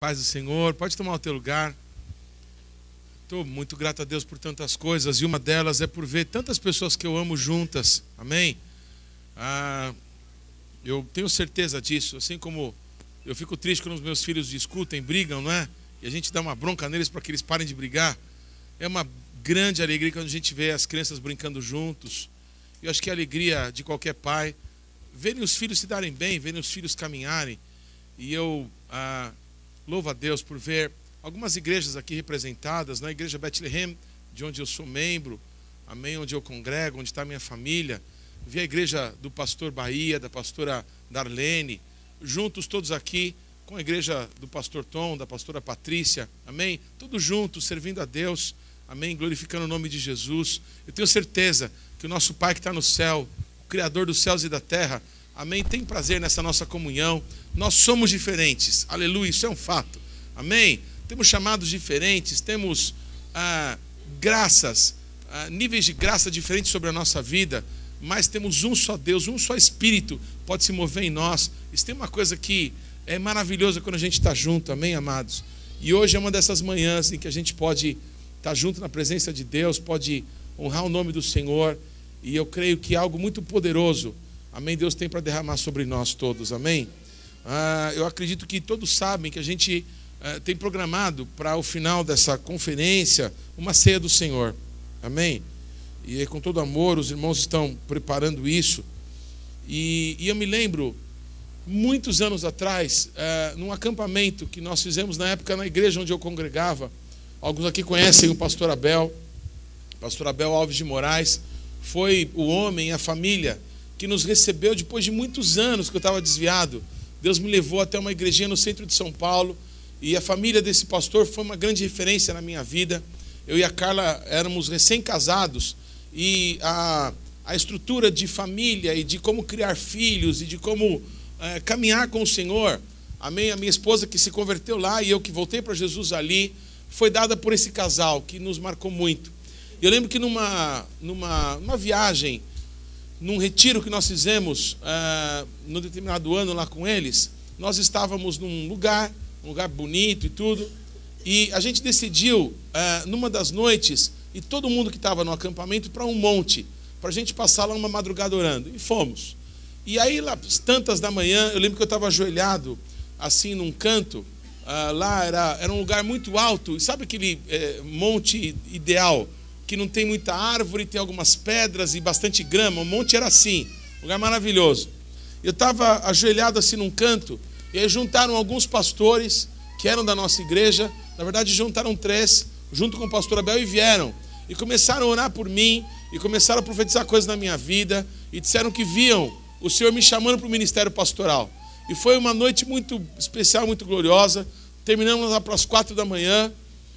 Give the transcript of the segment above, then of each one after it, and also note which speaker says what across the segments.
Speaker 1: Paz do Senhor, pode tomar o teu lugar. Estou muito grato a Deus por tantas coisas, e uma delas é por ver tantas pessoas que eu amo juntas, amém? Eu tenho certeza disso, assim como eu fico triste quando os meus filhos discutem, brigam, não é? E a gente dá uma bronca neles para que eles parem de brigar. É uma grande alegria quando a gente vê as crianças brincando juntos. Eu acho que é a alegria de qualquer pai, verem os filhos se darem bem, verem os filhos caminharem. E eu louvo a Deus por ver algumas igrejas aqui representadas, na Igreja Bethlehem, de onde eu sou membro, amém, onde eu congrego, onde está a minha família. Vi a igreja do pastor Bahia, da pastora Darlene, juntos todos aqui, com a igreja do pastor Tom, da pastora Patrícia, amém? Todos juntos, servindo a Deus, amém? Glorificando o nome de Jesus. Eu tenho certeza que o nosso Pai que está no céu, o Criador dos céus e da terra, amém, tem prazer nessa nossa comunhão. Nós somos diferentes, aleluia, isso é um fato, amém? Temos chamados diferentes, temos graças, níveis de graça diferentes sobre a nossa vida, mas temos um só Deus, um só Espírito pode se mover em nós. Isso tem uma coisa que é maravilhosa quando a gente está junto, amém, amados? E hoje é uma dessas manhãs em que a gente pode estar junto na presença de Deus, pode honrar o nome do Senhor, e eu creio que algo muito poderoso, amém, Deus tem para derramar sobre nós todos, amém? Eu acredito que todos sabem que a gente tem programado para o final dessa conferência uma ceia do Senhor, amém? E com todo amor os irmãos estão preparando isso. E eu me lembro, muitos anos atrás, num acampamento que nós fizemos na época na igreja onde eu congregava. Alguns aqui conhecem o pastor Abel Alves de Moraes. Foi o homem, a família que nos recebeu depois de muitos anos que eu estava desviado. Deus me levou até uma igrejinha no centro de São Paulo, e a família desse pastor foi uma grande referência na minha vida. Eu e a Carla éramos recém-casados, e a estrutura de família e de como criar filhos e de como caminhar com o Senhor, amém? A minha esposa que se converteu lá e eu que voltei para Jesus ali, foi dada por esse casal que nos marcou muito. Eu lembro que numa viagem, num retiro que nós fizemos no determinado ano lá com eles, nós estávamos num lugar bonito e tudo, e a gente decidiu numa das noites, e todo mundo que estava no acampamento, para um monte, para a gente passar lá uma madrugada orando, e fomos. E aí lá tantas da manhã, eu lembro que eu estava ajoelhado assim num canto, lá era um lugar muito alto, e sabe aquele monte ideal, que não tem muita árvore, tem algumas pedras e bastante grama? O monte era assim, um lugar maravilhoso. Eu estava ajoelhado assim num canto, e aí juntaram alguns pastores que eram da nossa igreja, na verdade juntaram 3, junto com o pastor Abel, e vieram, e começaram a orar por mim, e começaram a profetizar coisas na minha vida, e disseram que viam o Senhor me chamando para o ministério pastoral. E foi uma noite muito especial, muito gloriosa. Terminamos lá para as 4 da manhã,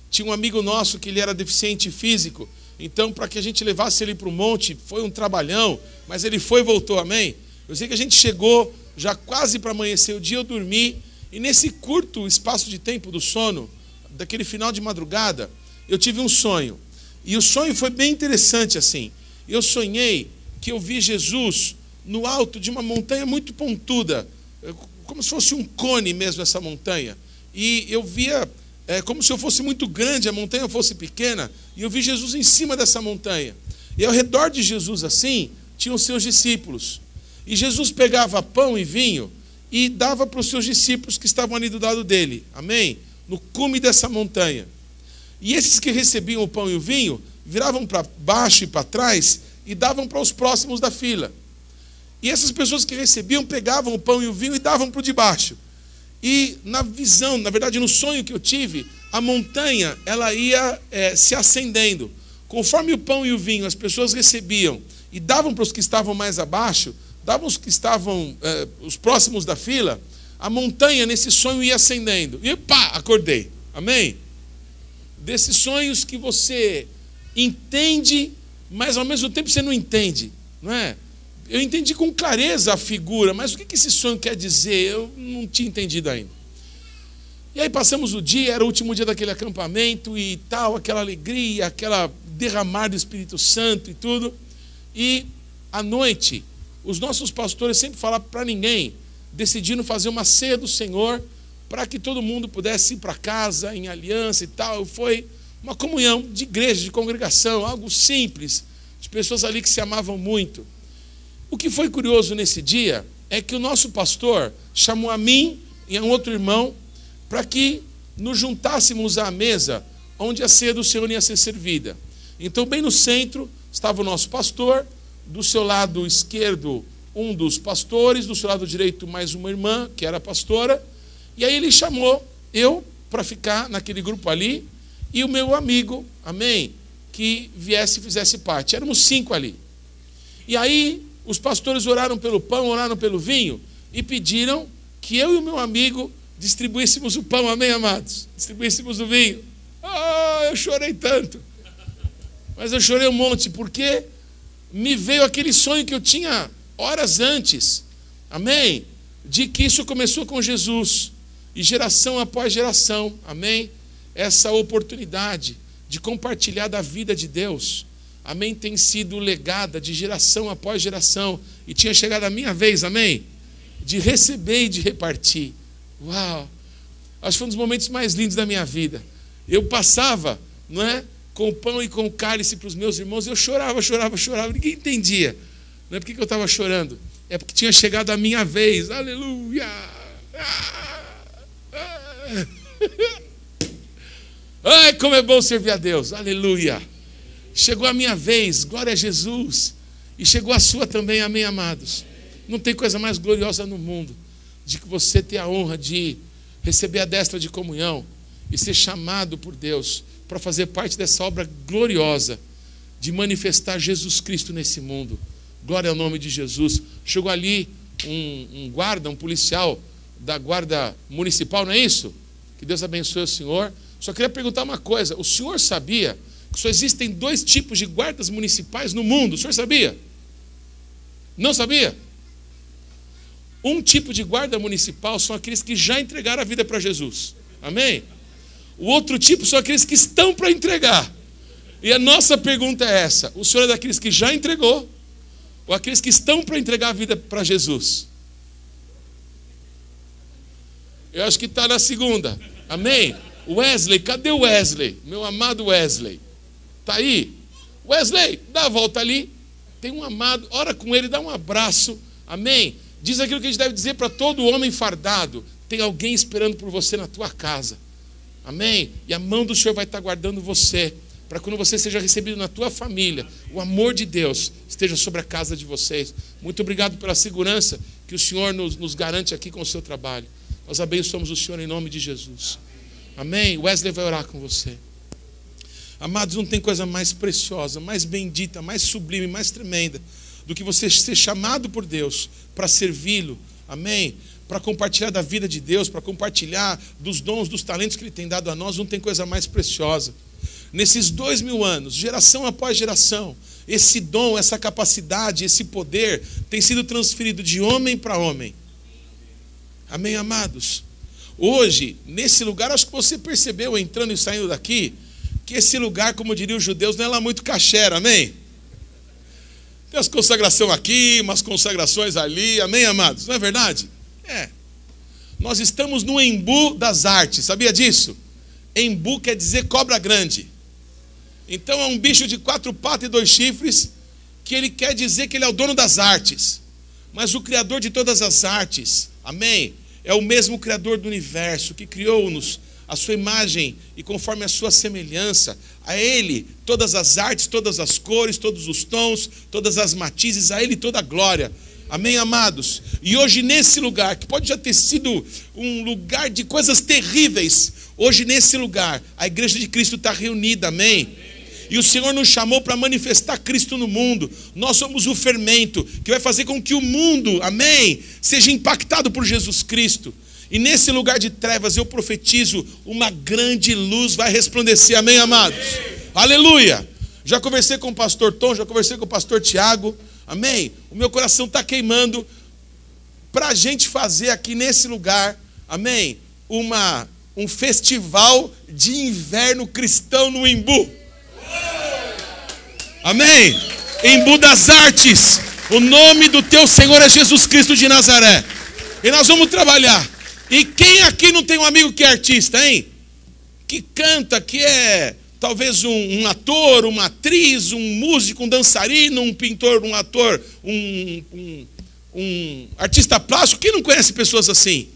Speaker 1: tinha um amigo nosso que ele era deficiente físico, então para que a gente levasse ele para o monte, foi um trabalhão, mas ele foi e voltou, amém? Eu sei que a gente chegou já quase para amanhecer o dia, eu dormi, e nesse curto espaço de tempo do sono, daquele final de madrugada, eu tive um sonho. E o sonho foi bem interessante assim. Eu sonhei que eu vi Jesus no alto de uma montanha muito pontuda, como se fosse um cone mesmo essa montanha. E eu via como se eu fosse muito grande, a montanha fosse pequena, e eu vi Jesus em cima dessa montanha. E ao redor de Jesus assim, tinham os seus discípulos. E Jesus pegava pão e vinho e dava para os seus discípulos que estavam ali do lado dele, amém? No cume dessa montanha. E esses que recebiam o pão e o vinho, viravam para baixo e para trás e davam para os próximos da fila. E essas pessoas que recebiam, pegavam o pão e o vinho e davam para o de baixo. E na visão, na verdade no sonho que eu tive, a montanha ela ia se acendendo. Conforme o pão e o vinho as pessoas recebiam e davam para os que estavam mais abaixo, davam os que estavam, os próximos da fila, a montanha nesse sonho ia acendendo. E pá, acordei. Amém? Desses sonhos que você entende, mas ao mesmo tempo você não entende, não é? Eu entendi com clareza a figura, mas o que esse sonho quer dizer? Eu não tinha entendido ainda. E aí passamos o dia, era o último dia daquele acampamento e tal, aquela alegria, aquela derramar do Espírito Santo e tudo. E à noite, os nossos pastores sempre falavam para ninguém, decidiram fazer uma ceia do Senhor para que todo mundo pudesse ir para casa em aliança e tal. Foi uma comunhão de igreja, de congregação, algo simples, de pessoas ali que se amavam muito. O que foi curioso nesse dia é que o nosso pastor chamou a mim e a um outro irmão para que nos juntássemos à mesa onde a ceia do Senhor ia ser servida. Então, bem no centro estava o nosso pastor, do seu lado esquerdo um dos pastores, do seu lado direito mais uma irmã, que era pastora, e aí ele chamou eu para ficar naquele grupo ali, e o meu amigo, amém, que viesse e fizesse parte. Éramos 5 ali. E aí os pastores oraram pelo pão, oraram pelo vinho, e pediram que eu e o meu amigo distribuíssemos o pão, amém, amados? Distribuíssemos o vinho. Eu chorei tanto. Mas eu chorei um monte, porque me veio aquele sonho que eu tinha horas antes, amém? De que isso começou com Jesus, e geração após geração, amém? Essa oportunidade de compartilhar da vida de Deus, amém? Tem sido legada de geração após geração, e tinha chegado a minha vez, amém? De receber e de repartir. Uau! Acho que foi um dos momentos mais lindos da minha vida. Eu passava, não é? Com o pão e com o cálice para os meus irmãos, eu chorava, ninguém entendia. Não é porque eu estava chorando, é porque tinha chegado a minha vez. Aleluia! Ai, como é bom servir a Deus, aleluia! Chegou a minha vez, glória a Jesus, e chegou a sua também, amém, amados? Não tem coisa mais gloriosa no mundo de que você ter a honra de receber a destra de comunhão e ser chamado por Deus para fazer parte dessa obra gloriosa de manifestar Jesus Cristo nesse mundo. Glória ao nome de Jesus. Chegou ali um guarda, um policial da guarda municipal, não é isso? Que Deus abençoe o senhor. Só queria perguntar uma coisa. O senhor sabia que só existem 2 tipos de guardas municipais no mundo? O senhor sabia? Não sabia? Um tipo de guarda municipal são aqueles que já entregaram a vida para Jesus. Amém? O outro tipo são aqueles que estão para entregar. E a nossa pergunta é essa: o senhor é daqueles que já entregou ou aqueles que estão para entregar a vida para Jesus? Eu acho que está na segunda. Amém? Wesley, cadê o Wesley? Meu amado Wesley. Está aí? Wesley, dá a volta ali. Tem um amado, ora com ele, dá um abraço. Amém? Diz aquilo que a gente deve dizer para todo homem fardado: tem alguém esperando por você na tua casa. Amém? E a mão do Senhor vai estar guardando você, para quando você seja recebido na tua família, o amor de Deus esteja sobre a casa de vocês. Muito obrigado pela segurança que o Senhor nos garante aqui com o seu trabalho. Nós abençoamos o Senhor em nome de Jesus. Amém? Wesley vai orar com você. Amados, não tem coisa mais preciosa, mais bendita, mais sublime, mais tremenda do que você ser chamado por Deus para servi-lo. Amém? Para compartilhar da vida de Deus, para compartilhar dos dons, dos talentos que Ele tem dado a nós. Não tem coisa mais preciosa. Nesses 2000 anos, geração após geração, esse dom, essa capacidade, esse poder tem sido transferido de homem para homem. Amém, amados? Hoje, nesse lugar, acho que você percebeu, entrando e saindo daqui, que esse lugar, como diriam os judeus, não é lá muito caché, amém? Tem umas consagrações aqui, umas consagrações ali, amém, amados? Não é verdade? É. Nós estamos no embu das artes, sabia disso? Embu quer dizer cobra grande. Então é um bicho de 4 patas e 2 chifres, que ele quer dizer que ele é o dono das artes. Mas o Criador de todas as artes, amém? É o mesmo Criador do universo, que criou-nos a sua imagem e conforme a sua semelhança. A Ele todas as artes, todas as cores, todos os tons, todas as matizes, a Ele toda a glória. Amém, amados? E hoje nesse lugar, que pode já ter sido um lugar de coisas terríveis, hoje nesse lugar, a igreja de Cristo está reunida, amém? E o Senhor nos chamou para manifestar Cristo no mundo. Nós somos o fermento que vai fazer com que o mundo, amém, seja impactado por Jesus Cristo. E nesse lugar de trevas eu profetizo, uma grande luz vai resplandecer, amém, amados? Aleluia! Já conversei com o pastor Tom, já conversei com o pastor Tiago. Amém? O meu coração está queimando para a gente fazer aqui nesse lugar, amém? Um festival de inverno cristão no Embu. Amém? Embu das artes. O nome do teu Senhor é Jesus Cristo de Nazaré. E nós vamos trabalhar E quem aqui não tem um amigo que é artista, hein? Que canta, que é talvez um ator, uma atriz, um músico, um dançarino, um pintor, um ator, um artista plástico. Quem não conhece pessoas assim?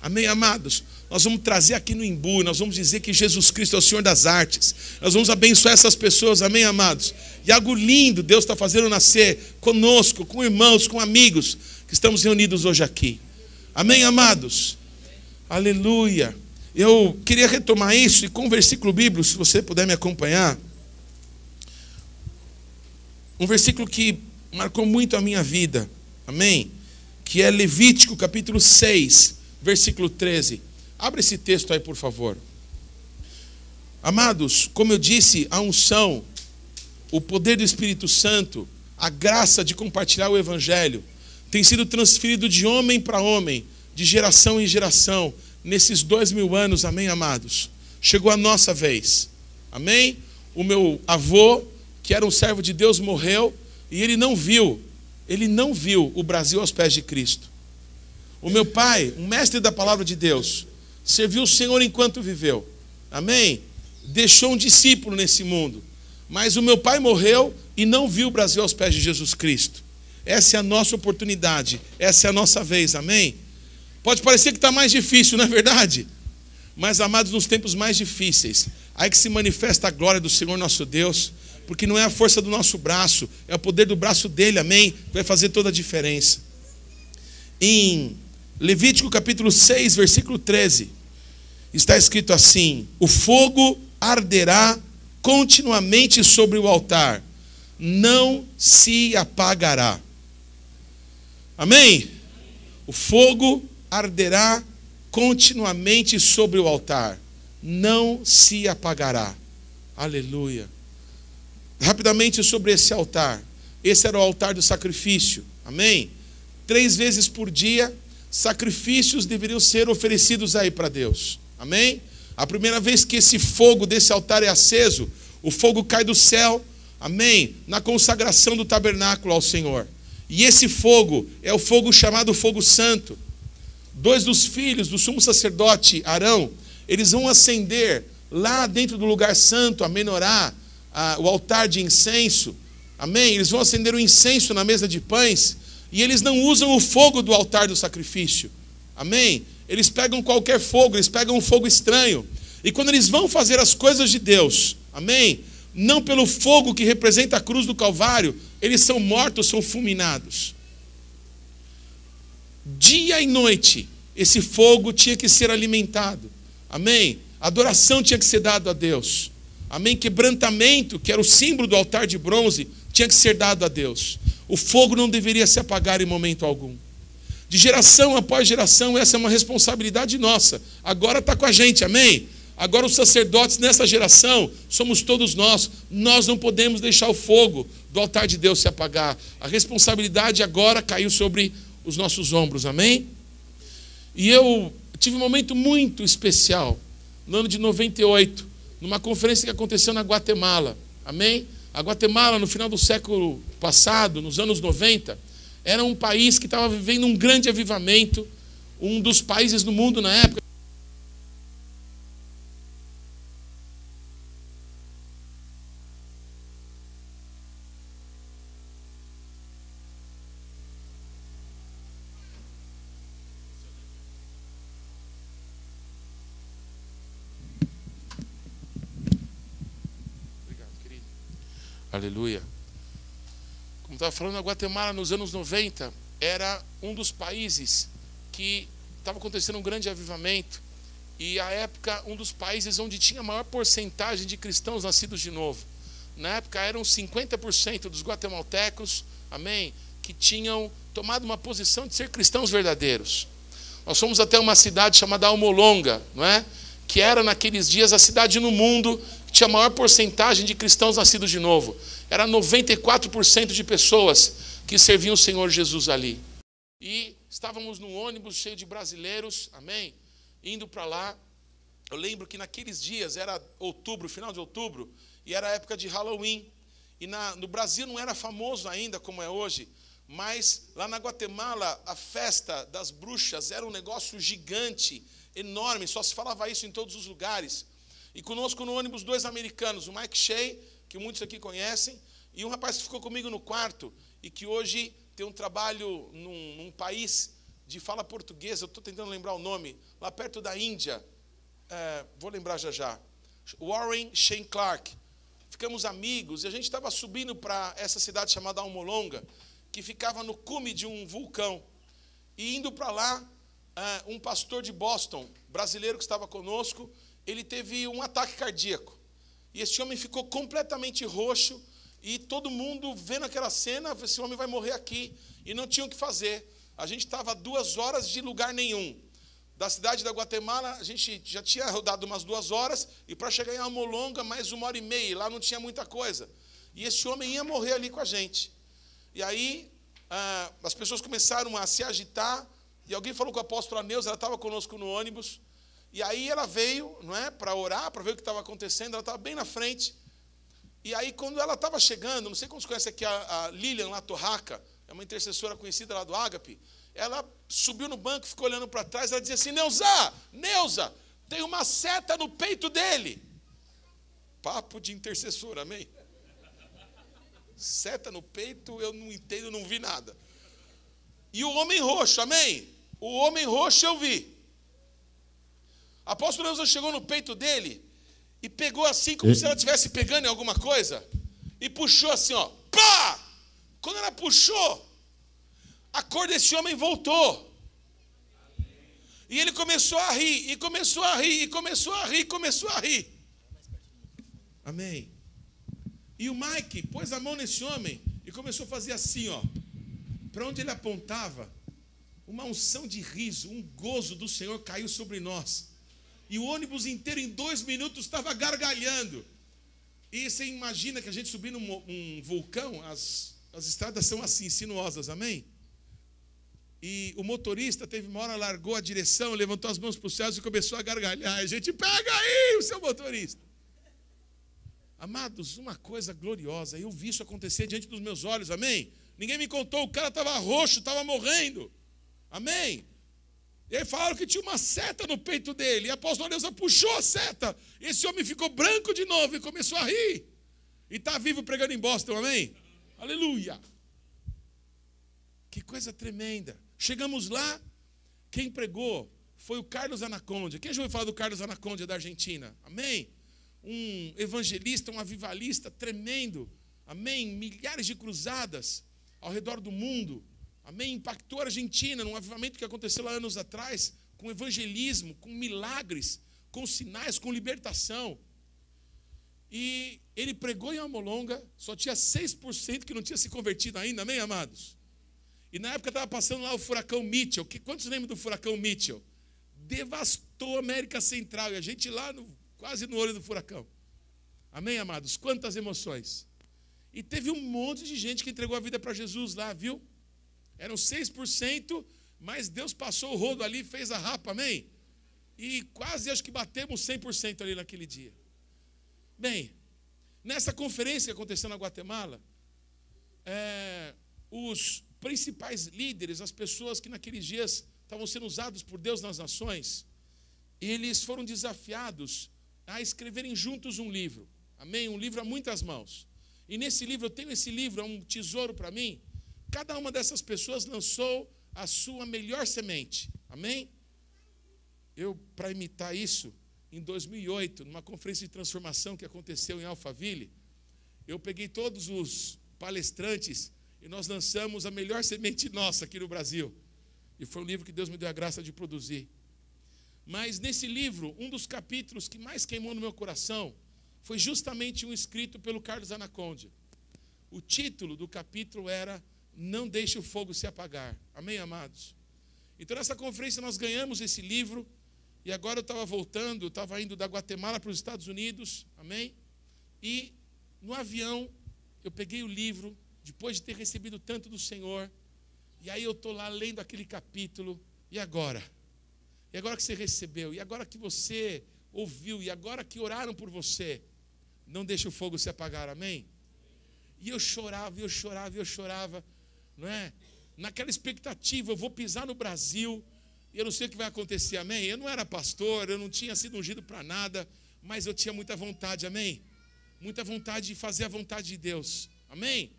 Speaker 1: Amém, amados? Nós vamos trazer aqui no Imbu, nós vamos dizer que Jesus Cristo é o Senhor das artes. Nós vamos abençoar essas pessoas, amém, amados? E algo lindo Deus está fazendo nascer conosco, com irmãos, com amigos que estamos reunidos hoje aqui. Amém, amados? Aleluia. Eu queria retomar isso e com um versículo bíblico, se você puder me acompanhar. Um versículo que marcou muito a minha vida, amém? Que é Levítico capítulo 6, versículo 13. Abre esse texto aí, por favor. Amados, como eu disse, a unção, o poder do Espírito Santo, a graça de compartilhar o Evangelho, tem sido transferido de homem para homem, de geração em geração, nesses 2000 anos, amém, amados? Chegou a nossa vez, amém? O meu avô, que era um servo de Deus, morreu, e ele não viu o Brasil aos pés de Cristo. O meu pai, um mestre da palavra de Deus, serviu o Senhor enquanto viveu, amém? Deixou um discípulo nesse mundo, mas o meu pai morreu e não viu o Brasil aos pés de Jesus Cristo. Essa é a nossa oportunidade, essa é a nossa vez, amém? Pode parecer que está mais difícil, não é verdade? Mas, amados, nos tempos mais difíceis, aí que se manifesta a glória do Senhor nosso Deus, porque não é a força do nosso braço, é o poder do braço dele, amém? Que vai fazer toda a diferença. Em Levítico capítulo 6, versículo 13, está escrito assim: o fogo arderá continuamente sobre o altar, não se apagará. Amém? O fogo arderá continuamente sobre o altar, não se apagará. Aleluia. Rapidamente sobre esse altar. Esse era o altar do sacrifício. Amém? 3 vezes por dia, sacrifícios deveriam ser oferecidos aí para Deus. Amém? A primeira vez que esse fogo desse altar é aceso, o fogo cai do céu. Amém? Na consagração do tabernáculo ao Senhor. E esse fogo é o fogo chamado fogo santo. 2 dos filhos do sumo sacerdote Arão, eles vão acender lá dentro do lugar santo, a menorá, o altar de incenso. Amém? Eles vão acender o incenso na mesa de pães, e eles não usam o fogo do altar do sacrifício. Amém? Eles pegam qualquer fogo, eles pegam um fogo estranho. E quando eles vão fazer as coisas de Deus, amém? Não pelo fogo que representa a cruz do Calvário, eles são mortos, são fulminados. Dia e noite, esse fogo tinha que ser alimentado. Amém? Adoração tinha que ser dada a Deus. Amém? Quebrantamento, que era o símbolo do altar de bronze, tinha que ser dado a Deus. O fogo não deveria se apagar em momento algum. De geração após geração, essa é uma responsabilidade nossa. Agora está com a gente, amém? Agora os sacerdotes nessa geração, somos todos nós. Nós não podemos deixar o fogo do altar de Deus se apagar. A responsabilidade agora caiu sobre os nossos ombros, amém? E eu tive um momento muito especial, no ano de 98, numa conferência que aconteceu na Guatemala, amém? A Guatemala, no final do século passado, nos anos 90, era um país que estava vivendo um grande avivamento, um dos países no mundo na época. Aleluia. Como estava falando, a Guatemala nos anos 90 era um dos países que estava acontecendo um grande avivamento, e à época um dos países onde tinha a maior porcentagem de cristãos nascidos de novo. Na época eram 50% dos guatemaltecos, amém, que tinham tomado uma posição de ser cristãos verdadeiros. Nós fomos até uma cidade chamada Almolonga, não é? Que era naqueles dias a cidade no mundo que tinha a maior porcentagem de cristãos nascidos de novo. Era 94% de pessoas que serviam o Senhor Jesus ali. E estávamos num ônibus cheio de brasileiros, amém? Indo para lá. Eu lembro que naqueles dias, era outubro, final de outubro, e era a época de Halloween. E no Brasil não era famoso ainda como é hoje, mas lá na Guatemala a festa das bruxas era um negócio gigante, enorme, só se falava isso em todos os lugares. E conosco no ônibus 2 americanos, o Mike Shea, que muitos aqui conhecem, e um rapaz que ficou comigo no quarto e que hoje tem um trabalho num país de fala portuguesa, eu estou tentando lembrar o nome, lá perto da Índia, vou lembrar já, Warren Shane Clark. Ficamos amigos e a gente estava subindo para essa cidade chamada Almolonga, que ficava no cume de um vulcão. E indo para lá, um pastor de Boston, brasileiro que estava conosco, ele teve um ataque cardíaco. E esse homem ficou completamente roxo, e todo mundo vendo aquela cena, esse homem vai morrer aqui, e não tinha o que fazer. A gente estava a 2 horas de lugar nenhum. Da cidade da Guatemala, a gente já tinha rodado umas 2 horas, e para chegar em Almolonga, mais 1h30, e lá não tinha muita coisa. E esse homem ia morrer ali com a gente. E aí, as pessoas começaram a se agitar, e alguém falou com a apóstola Neuza, ela estava conosco no ônibus, e aí ela veio, não é, para orar, para ver o que estava acontecendo, ela estava bem na frente. E aí, quando ela estava chegando, não sei quantos conhecem aqui a Lilian lá, Torraca, é uma intercessora conhecida lá do Ágape, ela subiu no banco, ficou olhando para trás, ela dizia assim, Neuza, tem uma seta no peito dele. Papo de intercessora, amém? Seta no peito, eu não entendo, não vi nada. E o homem roxo, amém? O homem roxo eu vi. A apóstola Neuza chegou no peito dele e pegou assim, como se ela estivesse pegando em alguma coisa, e puxou assim, ó, pá! Quando ela puxou, a cor desse homem voltou. E ele começou a rir, e começou a rir, e começou a rir, e começou a rir. Amém. E o Mike pôs a mão nesse homem e começou a fazer assim, ó. Para onde ele apontava, uma unção de riso, um gozo do Senhor caiu sobre nós. E o ônibus inteiro, em 2 minutos, estava gargalhando. E você imagina que a gente subindo um vulcão, as estradas são assim, sinuosas, amém? E o motorista teve uma hora, largou a direção, levantou as mãos para os céus e começou a gargalhar. A gente, pega aí o seu motorista. Amados, uma coisa gloriosa. Eu vi isso acontecer diante dos meus olhos, amém? Ninguém me contou, o cara estava roxo, estava morrendo. Amém? E aí falaram que tinha uma seta no peito dele. E a apóstola Neuza puxou a seta. E esse homem ficou branco de novo e começou a rir. E está vivo pregando em Boston, amém? Aleluia! Que coisa tremenda. Chegamos lá, quem pregou foi o Carlos Anacondia. Quem já ouviu falar do Carlos Anacondia da Argentina? Amém? Um evangelista, um avivalista tremendo. Amém? Milhares de cruzadas ao redor do mundo. Amém? Impactou a Argentina num avivamento que aconteceu lá anos atrás, com evangelismo, com milagres, com sinais, com libertação. E ele pregou em Almolonga, só tinha 6% que não tinha se convertido ainda, amém, amados? E na época estava passando lá o furacão Mitchell. Quantos lembram do furacão Mitchell? Devastou a América Central, e a gente lá quase no olho do furacão. Amém, amados? Quantas emoções. E teve um monte de gente que entregou a vida para Jesus lá, viu? Eram 6%, mas Deus passou o rodo ali, fez a rapa, amém? E quase acho que batemos 100% ali naquele dia. Bem, nessa conferência que aconteceu na Guatemala, os principais líderes, as pessoas que naqueles dias estavam sendo usados por Deus nas nações, eles foram desafiados a escreverem juntos um livro, amém? Um livro a muitas mãos. E nesse livro, eu tenho esse livro, é um tesouro para mim. Cada uma dessas pessoas lançou a sua melhor semente. Amém? Eu, para imitar isso, em 2008, numa conferência de transformação que aconteceu em Alphaville, eu peguei todos os palestrantes e nós lançamos a melhor semente nossa aqui no Brasil. E foi um livro que Deus me deu a graça de produzir. Mas nesse livro, um dos capítulos que mais queimou no meu coração foi justamente um escrito pelo Carlos Anacondia. O título do capítulo era Não Deixe o Fogo Se Apagar. Amém, amados? Então, nessa conferência, nós ganhamos esse livro. E agora eu estava voltando, eu estava indo da Guatemala para os Estados Unidos. Amém? E no avião, eu peguei o livro, depois de ter recebido tanto do Senhor. E aí eu estou lá lendo aquele capítulo. E agora? E agora que você recebeu? E agora que você ouviu? E agora que oraram por você? Não deixe o fogo se apagar, amém? E eu chorava, e eu chorava, e eu chorava. não é? Naquela expectativa, eu vou pisar no Brasil e eu não sei o que vai acontecer, amém? Eu não era pastor, eu não tinha sido ungido para nada, mas eu tinha muita vontade, amém? Muita vontade de fazer a vontade de Deus, amém?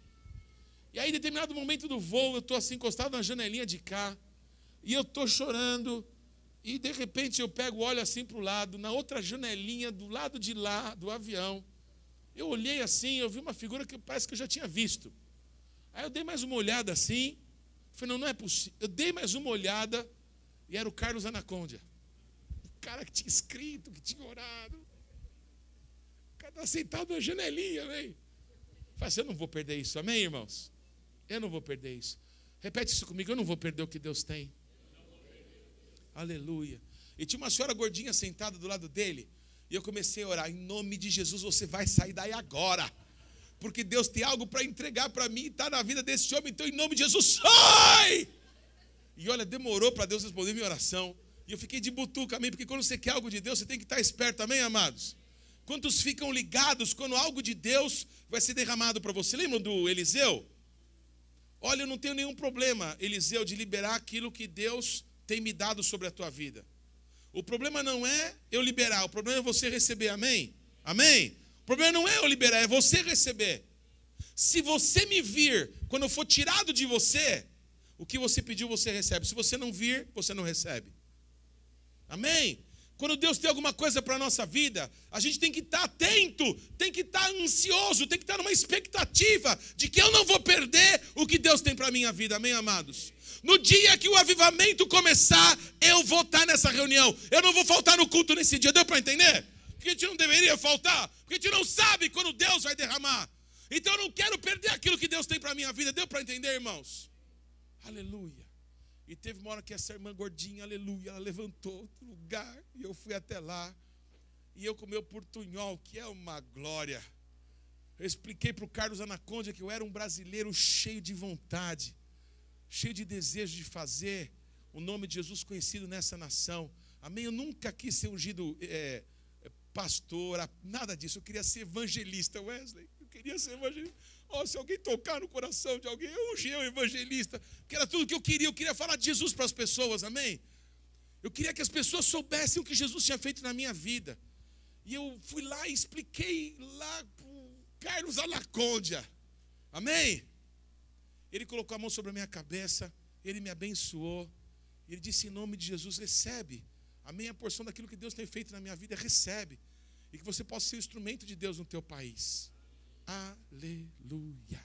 Speaker 1: E aí, em determinado momento do voo, eu estou assim encostado na janelinha de cá, e eu estou chorando, e de repente eu pego, olho assim para o lado, na outra janelinha, do lado de lá, do avião, eu olhei assim, eu vi uma figura que parece que eu já tinha visto. Aí eu dei mais uma olhada assim, falei, não é possível. Eu dei mais uma olhada, e era o Carlos Anacondia. O cara que tinha escrito, que tinha orado. O cara estava sentado na janelinha, amém? Falei assim, eu não vou perder isso, amém, irmãos? Eu não vou perder isso. Repete isso comigo, eu não vou perder o que Deus tem. Aleluia. E tinha uma senhora gordinha sentada do lado dele, e eu comecei a orar, em nome de Jesus, você vai sair daí agora, porque Deus tem algo para entregar para mim, está na vida desse homem, então em nome de Jesus, sai! E olha, demorou para Deus responder minha oração, e eu fiquei de butuca, amém, porque quando você quer algo de Deus, você tem que estar esperto, amém, amados? Quantos ficam ligados quando algo de Deus vai ser derramado para você? Lembram do Eliseu? Olha, eu não tenho nenhum problema, Eliseu, de liberar aquilo que Deus tem me dado sobre a tua vida. O problema não é eu liberar, o problema é você receber, amém? Amém? O problema não é eu liberar, é você receber. Se você me vir, quando eu for tirado de você, o que você pediu você recebe. Se você não vir, você não recebe. Amém? Quando Deus tem alguma coisa para a nossa vida, a gente tem que estar atento, tem que estar ansioso, tem que estar numa expectativa de que eu não vou perder o que Deus tem para a minha vida, amém, amados? No dia que o avivamento começar, eu vou estar nessa reunião, eu não vou faltar no culto nesse dia, deu para entender? Porque a gente não deveria faltar, porque a gente não sabe quando Deus vai derramar. Então eu não quero perder aquilo que Deus tem para a minha vida, deu para entender, irmãos? Aleluia. E teve uma hora que essa irmã gordinha, aleluia, ela levantou do lugar, e eu fui até lá, e eu com meu portunhol, que é uma glória, eu expliquei para o Carlos Anacondia que eu era um brasileiro cheio de vontade, cheio de desejo de fazer o nome de Jesus conhecido nessa nação, amém? Eu nunca quis ser ungido pastor, nada disso, eu queria ser evangelista, Wesley, eu queria ser evangelista. Oh, se alguém tocar no coração de alguém, eu ungi o evangelista, porque era tudo que eu queria falar de Jesus para as pessoas, amém? Eu queria que as pessoas soubessem o que Jesus tinha feito na minha vida, e eu fui lá e expliquei lá para o Carlos Anacondia, amém? Ele colocou a mão sobre a minha cabeça, ele me abençoou, ele disse em nome de Jesus, recebe, amém, a porção daquilo que Deus tem feito na minha vida, recebe, e que você possa ser o instrumento de Deus no teu país. Aleluia.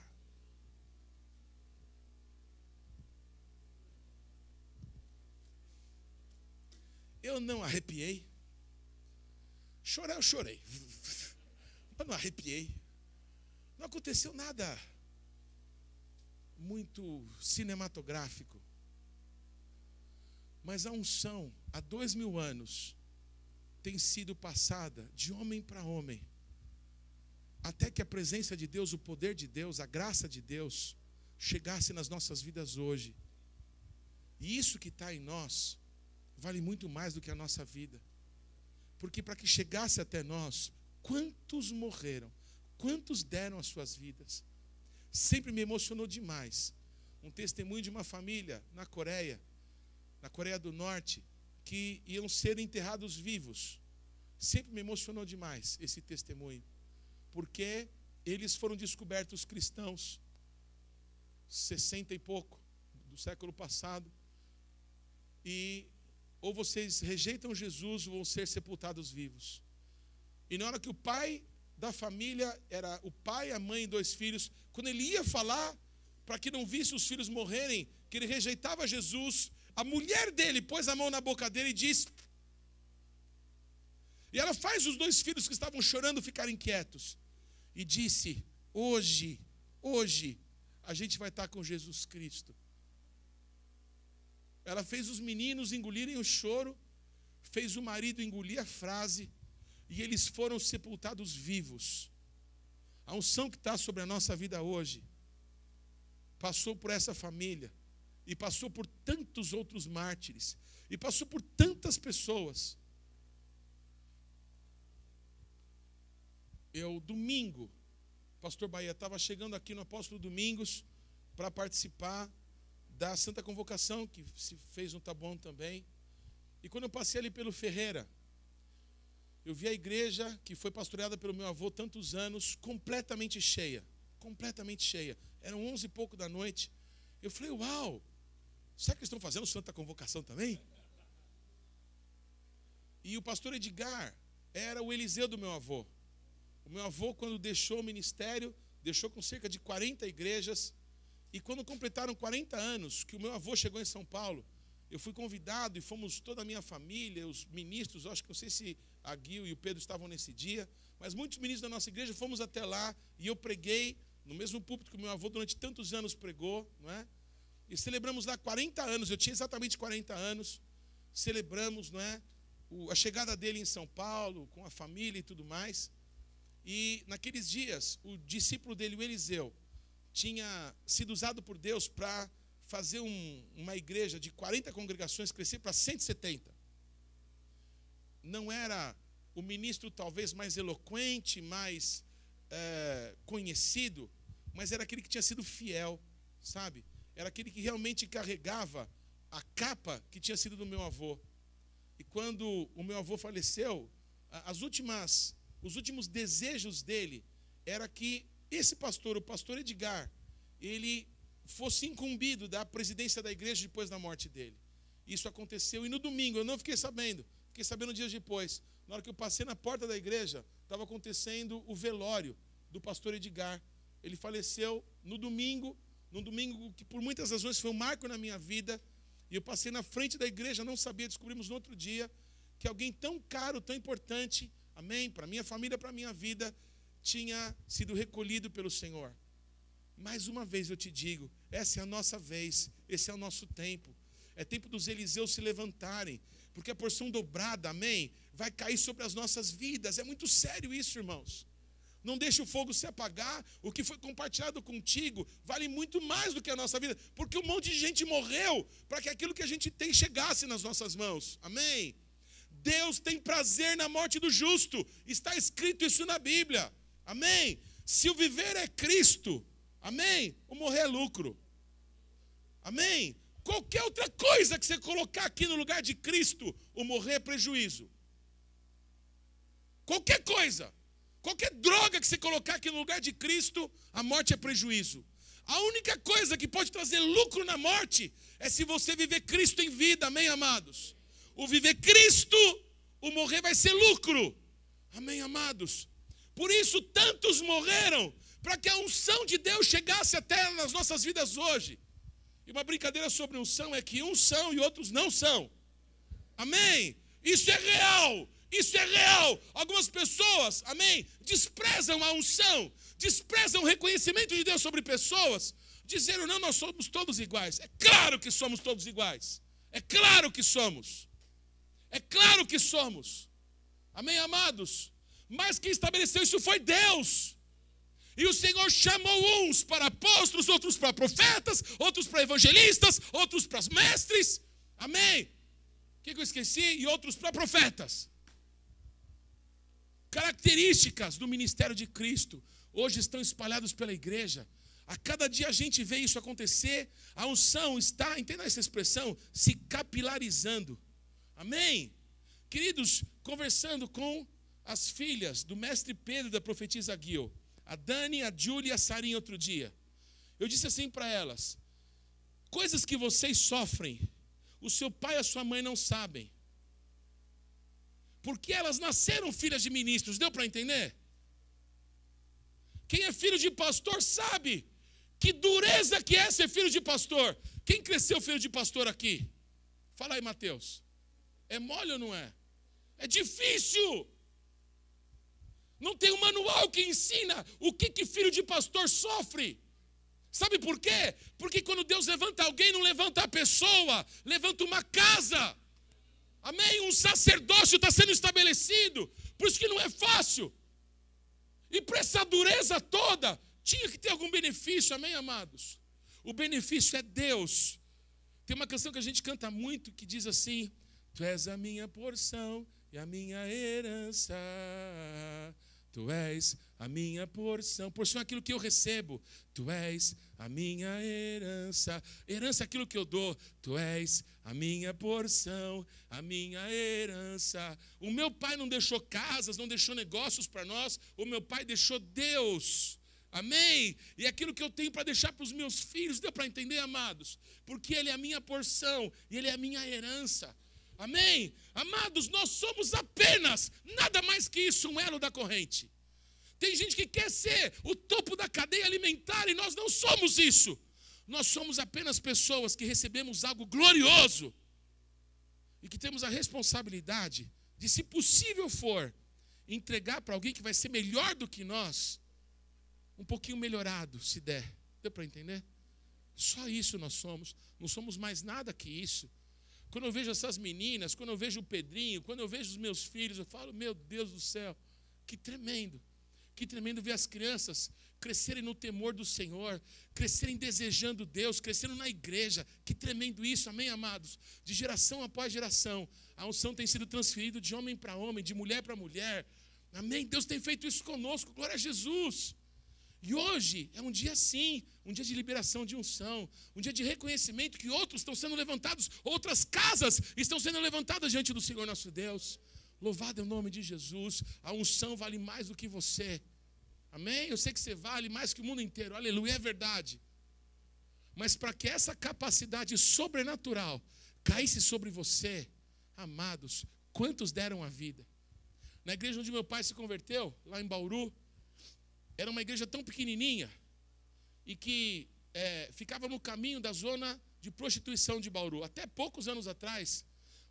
Speaker 1: Eu não arrepiei. Chorar eu chorei, mas não arrepiei. Não aconteceu nada muito cinematográfico. Mas a unção, há 2000 anos, tem sido passada de homem para homem, até que a presença de Deus, o poder de Deus, a graça de Deus chegasse nas nossas vidas hoje. E isso que está em nós vale muito mais do que a nossa vida, porque para que chegasse até nós, quantos morreram, quantos deram as suas vidas? Sempre me emocionou demais um testemunho de uma família na Coreia do Norte, que iam ser enterrados vivos. Sempre me emocionou demais esse testemunho, porque eles foram descobertos cristãos 60 e pouco do século passado, e ou vocês rejeitam Jesus ou vão ser sepultados vivos. E na hora que o pai da família, era o pai, a mãe e 2 filhos, quando ele ia falar para que não visse os filhos morrerem, que ele rejeitava Jesus, a mulher dele pôs a mão na boca dele e disse, e ela faz os 2 filhos que estavam chorando ficarem quietos, e disse, hoje, a gente vai estar com Jesus Cristo. Ela fez os meninos engolirem o choro, fez o marido engolir a frase, e eles foram sepultados vivos. A unção que está sobre a nossa vida hoje, passou por essa família, e passou por tantos outros mártires, e passou por tantas pessoas. Domingo, pastor Bahia, estava chegando aqui no Apóstolo Domingos, para participar da Santa Convocação, que se fez no Taboão também. E quando eu passei ali pelo Ferreira, eu vi a igreja que foi pastoreada pelo meu avô tantos anos, completamente cheia. Completamente cheia. Eram 11 e pouco da noite. Eu falei, uau, será que eles estão fazendo Santa Convocação também? E o pastor Edgar era o Eliseu do meu avô. O meu avô, quando deixou o ministério, deixou com cerca de 40 igrejas. E quando completaram 40 anos, que o meu avô chegou em São Paulo, eu fui convidado e fomos toda a minha família, os ministros, acho que não sei se a Guil e o Pedro estavam nesse dia, mas muitos ministros da nossa igreja fomos até lá e eu preguei no mesmo púlpito que o meu avô durante tantos anos pregou, não é? E celebramos lá 40 anos, eu tinha exatamente 40 anos, celebramos, não é? A chegada dele em São Paulo, com a família e tudo mais. E naqueles dias, o discípulo dele, o Eliseu, tinha sido usado por Deus para fazer uma igreja de 40 congregações crescer para 170. Não era o ministro talvez mais eloquente, mais conhecido, mas era aquele que tinha sido fiel, sabe? Era aquele que realmente carregava a capa que tinha sido do meu avô. E quando o meu avô faleceu, os últimos desejos dele era que esse pastor, o pastor Edgar, ele fosse incumbido da presidência da igreja depois da morte dele. Isso aconteceu e no domingo, eu não fiquei sabendo dias depois. Na hora que eu passei na porta da igreja, estava acontecendo o velório do pastor Edgar. Ele faleceu num domingo que por muitas razões foi um marco na minha vida. E eu passei na frente da igreja, não sabia, descobrimos no outro dia, que alguém tão caro, tão importante, amém, para minha família, para a minha vida, tinha sido recolhido pelo Senhor. Mais uma vez eu te digo, essa é a nossa vez, esse é o nosso tempo. É tempo dos Eliseus se levantarem, porque a porção dobrada, amém, vai cair sobre as nossas vidas. É muito sério isso, irmãos. Não deixe o fogo se apagar. O que foi compartilhado contigo vale muito mais do que a nossa vida, porque um monte de gente morreu para que aquilo que a gente tem chegasse nas nossas mãos, amém. Deus tem prazer na morte do justo, está escrito isso na Bíblia, amém. Se o viver é Cristo, amém, o morrer é lucro, amém. Qualquer outra coisa que você colocar aqui no lugar de Cristo, o morrer é prejuízo. Qualquer coisa, qualquer droga que você colocar aqui no lugar de Cristo, a morte é prejuízo. A única coisa que pode trazer lucro na morte é se você viver Cristo em vida, amém, amados. O viver Cristo, o morrer vai ser lucro, amém, amados. Por isso tantos morreram, para que a unção de Deus chegasse até nas nossas vidas hoje. E uma brincadeira sobre unção é que uns são e outros não são, amém. Isso é real, isso é real. Algumas pessoas, amém, desprezam a unção, desprezam o reconhecimento de Deus sobre pessoas, dizendo, não, nós somos todos iguais. É claro que somos todos iguais, é claro que somos, é claro que somos, amém, amados. Mas quem estabeleceu isso foi Deus. E o Senhor chamou uns para apóstolos, outros para profetas, outros para evangelistas, outros para mestres, amém. O que eu esqueci? E outros para profetas. Características do ministério de Cristo hoje estão espalhadas pela igreja. A cada dia a gente vê isso acontecer. A unção está, entenda essa expressão, se capilarizando, amém. Queridos, conversando com as filhas do mestre Pedro e da profetisa Guil, a Dani, a Júlia e a Sarinha outro dia, eu disse assim para elas, coisas que vocês sofrem, o seu pai e a sua mãe não sabem, porque elas nasceram filhas de ministros, deu para entender? Quem é filho de pastor sabe que dureza que é ser filho de pastor. Quem cresceu filho de pastor aqui? Fala aí, Mateus. É mole ou não é? É difícil. Não tem um manual que ensina o que filho de pastor sofre. Sabe por quê? Porque quando Deus levanta alguém, não levanta a pessoa, levanta uma casa. Amém? Um sacerdócio está sendo estabelecido. Por isso que não é fácil. E para essa dureza toda, tinha que ter algum benefício, amém, amados? O benefício é Deus. Tem uma canção que a gente canta muito que diz assim, tu és a minha porção e a minha herança, Tu és a minha porção. Porção é aquilo que eu recebo. Tu és a minha herança. Herança é aquilo que eu dou. Tu és a minha porção, a minha herança. O meu pai não deixou casas, não deixou negócios para nós. O meu pai deixou Deus. Amém? E é aquilo que eu tenho para deixar para os meus filhos. Deu para entender, amados? Porque Ele é a minha porção e Ele é a minha herança. Amém? Amados, nós somos apenas, nada mais que isso, um elo da corrente. Tem gente que quer ser o topo da cadeia alimentar e nós não somos isso. Nós somos apenas pessoas que recebemos algo glorioso e que temos a responsabilidade de, se possível for, entregar para alguém que vai ser melhor do que nós, um pouquinho melhorado, se der. Deu para entender? Só isso nós somos, não somos mais nada que isso. Quando eu vejo essas meninas, quando eu vejo o Pedrinho, quando eu vejo os meus filhos, eu falo, meu Deus do céu, que tremendo ver as crianças crescerem no temor do Senhor, crescerem desejando Deus, crescendo na igreja. Que tremendo isso, amém, amados? De geração após geração, a unção tem sido transferida de homem para homem, de mulher para mulher, amém? Deus tem feito isso conosco, glória a Jesus. E hoje é um dia assim, um dia de liberação de unção, um dia de reconhecimento que outros estão sendo levantados, outras casas estão sendo levantadas diante do Senhor nosso Deus. Louvado é o nome de Jesus. A unção vale mais do que você. Amém? Eu sei que você vale mais que o mundo inteiro, aleluia, é verdade. Mas para que essa capacidade sobrenatural caísse sobre você, amados, quantos deram a vida? Na igreja onde meu pai se converteu, lá em Bauru, era uma igreja tão pequenininha e que ficava no caminho da zona de prostituição de Bauru. Até poucos anos atrás,